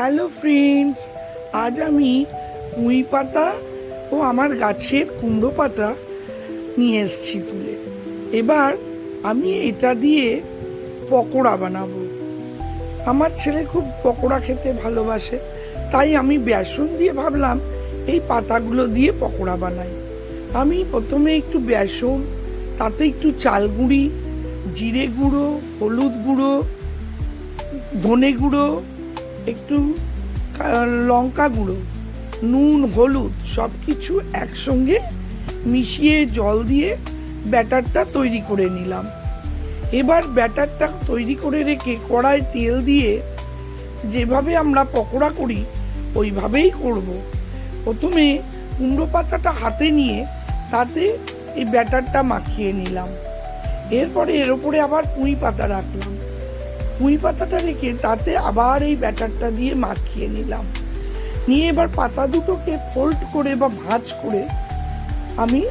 Hello friends, আজ আমি পুঁই পাতা ও আমার গাছের কুমড়ো পাতা নিয়ে এসেছি তুলে। এবার আমি এটা দিয়ে পকোড়া বানাবো। আমার ছেলে খুব পকোড়া খেতে ভালোবাসে, তাই আমি বেসন দিয়ে ভাবলাম এই পাতাগুলো দিয়ে পকোড়া বানাই। আমি প্রথমে একটু বেসন, তাতে একটু চাল গুঁড়ি, জিরে গুঁড়ো, হলুদ গুঁড়ো, ধনে গুঁড়ো, একটু লঙ্কা গুঁড়ো, নুন, হলুদ সব কিছু একসঙ্গে মিশিয়ে জল দিয়ে ব্যাটারটা তৈরি করে নিলাম। এবার ব্যাটারটা তৈরি করে রেখে কড়ায় তেল দিয়ে যেভাবে আমরা পকোড়া করি ওইভাবেই করব। প্রথমে কুমড়ো পাতাটা হাতে নিয়ে তাতে এই ব্যাটারটা মাখিয়ে নিলাম। এরপরে এর ওপরে আবার পুঁই পাতা রাখলাম। পুঁই পাতাটা রেখে তাতে আবার এই ব্যাটারটা দিয়ে মাখিয়ে নিলাম। নিয়ে এবার পাতা দুটোকে ফোল্ড করে বা ভাঁজ করে আমি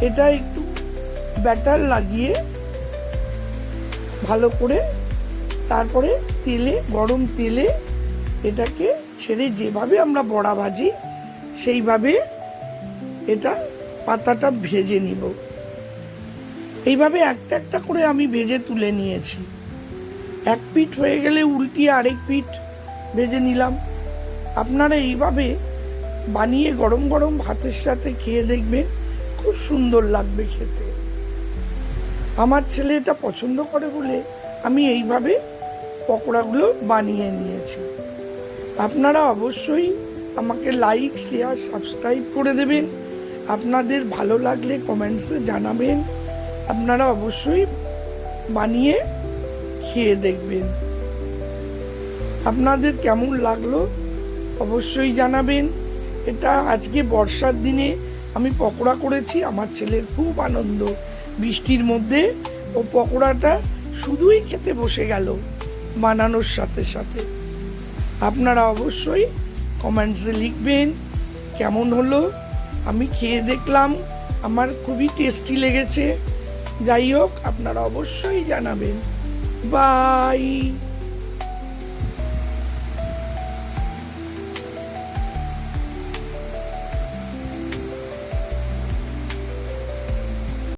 এটা একটু ব্যাটার লাগিয়ে ভালো করে তারপরে গরম তেলে এটাকে ছেড়ে যেভাবে আমরা বড়া ভাজি সেইভাবে এটা পাতাটা ভেজে নিব। এইভাবে একটা একটা করে আমি ভেজে তুলে নিয়েছি। এক পিঠ হয়ে গেলে উল্টিয়ে আরেক পিঠ ভেজে নিলাম। আপনারা এইভাবে বানিয়ে গরম গরম ভাতের সাথে খেয়ে দেখবেন, খুব সুন্দর লাগবে খেতে। আমার ছেলে এটা পছন্দ করে বলে আমি এইভাবে পকোড়াগুলো বানিয়ে নিয়েছি। আপনারা অবশ্যই আমাকে লাইক, শেয়ার, সাবস্ক্রাইব করে দেবেন। আপনাদের ভালো লাগলে কমেন্টসে জানাবেন। আপনারা অবশ্যই বানিয়ে খেয়ে দেখবেন। আপনাদের কেমন লাগলো অবশ্যই জানাবেন। এটা আজকে বর্ষার দিনে আমি পকোড়া করেছি, আমার ছেলের খুব আনন্দ। বৃষ্টির মধ্যে ও পকোড়াটা শুধুই খেতে বসে গেল বানানোর সাথে সাথে। আপনারা অবশ্যই কমেন্টসে লিখবেন কেমন হলো। আমি খেয়ে দেখলাম, আমার খুবই টেস্টি লেগেছে। যাই হোক, আপনারা অবশ্যই জানাবেন। বাই।